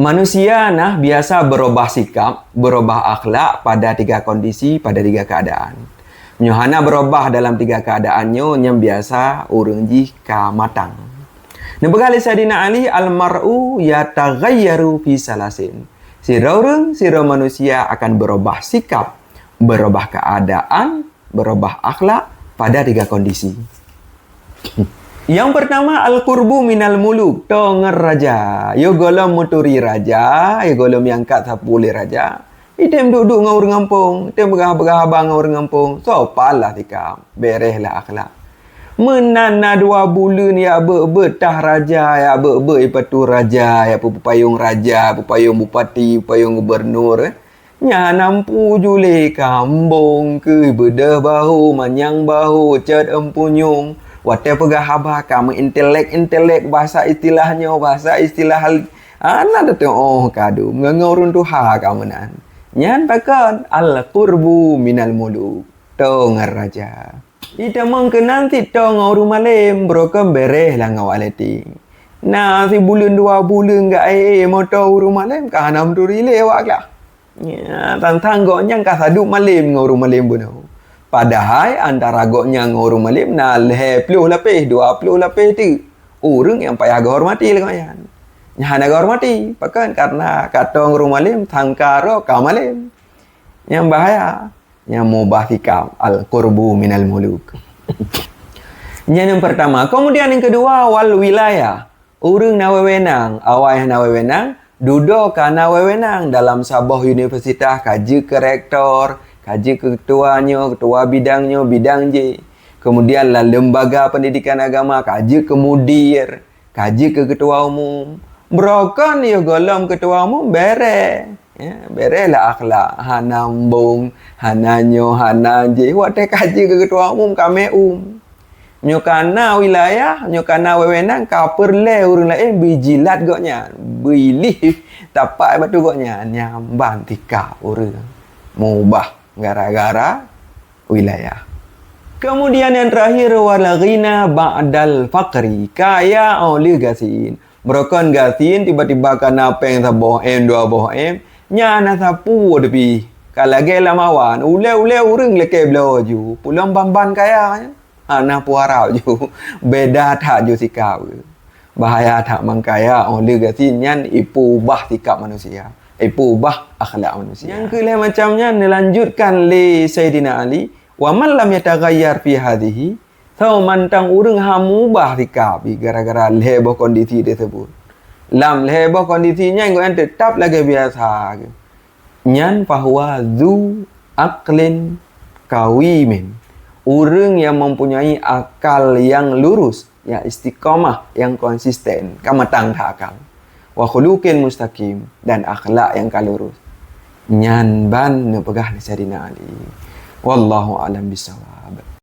Manusia biasa berubah sikap, berubah akhlak pada 3 kondisi, pada 3 keadaan. Hana berubah dalam 3 keadaannya yang biasa urang jika matang. Nebegale Sayyidina Ali al-mar'u yataghayyaru fi salasin. Sira urang, sira manusia akan berubah sikap, berubah keadaan, berubah akhlak pada 3 kondisi. Yang pertama, al-qurbu minal muluk. Tonger raja. Yo golom muturi raja. Yo golom yangkat sapuli raja. Idem duduk dengan orang kampung. Idem berah-berah abang dengan orang kampung. So, palah tika. Berehlah akhlak. Menana 2 bulan ya betah raja. Ya ipatu raja. Ya pupayung raja. Pupayung bupati. Pupayung gubernur. Nya nampu juli kambung ke. Bedah bahu. Manyang bahu. Ced empunyung. Wate pegah habah kamu intelek bahasa istilahnya bahasa istilah ana datang kadu ngangurun tuha kamu nan nyan takkan al qurbu minal muluk to ngaraja ita mungkin nanti to nguru malim brokem bereh lah ngawaleti nah si bulan 2 bulan enggak mau to uru malim ka hanam turile wak lah ya tantang goknya ka sadu malim nguru malim buno. Padahal antara goknya ngurung malim na puluh lapis, 20 lapis tu. Orang yang payah hormati lah kawan. Yang nak hormati. Bahkan karena kata ngurung malim, tangkaro kau malim. Yang bahaya. Yang mubah sikap. Al-qurbu minal muluk. Yang pertama. Kemudian yang kedua, wal wilayah. Orang na wewenang. Awal na wewenang. Duduk na wewenang dalam sebuah universitas kaji ke rektor. Kaji ketuanya, ketua bidangnya, bidang J. Kemudian lah lembaga pendidikan agama, kaji ke mudir, kaji ke ketua umum. Berokan ya golom ketua umum, bere. Ya, bere lah akhlak. Hanambung, hananyo, hananje. Wate kaji ke ketua umum, kame Nyokana wilayah, nyokana wewenang, kaperle urang lain bijilat goknya. Bilih, tapak batu goknya. Nyamban tika urang. Mubah. Gara-gara wilayah. Kemudian yang terakhir wala ghina ba'dal faqri. Kaya oleh gasin. Merokan gasin tiba-tiba kena peng saboh M 2 boh M. Nyana sapu depi. Kalau gela mawan ule urang leke bloju. Pulang bamban kaya. Ana puarau ju. Beda tak ju sikap. Bahaya tak mangkaya oleh gasin nyan ipu ubah sikap manusia. Ipu ubah akhlak manusia. Yang kelima macamnya dilanjutkan oleh Sayyidina Ali. Wa man lam yataghayyar fi hadhihi. Tau mantang urang hamubah sikap gara-gara leboh kondisi tersebut. Lam leboh kondisinya yang tetap lagi biasa. Nyan fahuwa zu aqlin qawimin. Urang yang mempunyai akal yang lurus, yang istiqamah, yang konsisten, kamatang akal. Wa khuluqin mustaqim dan akhlak yang kalurus. Nyan ban nepegah Sayyidina Ali. Wallahu a'lam bishawab.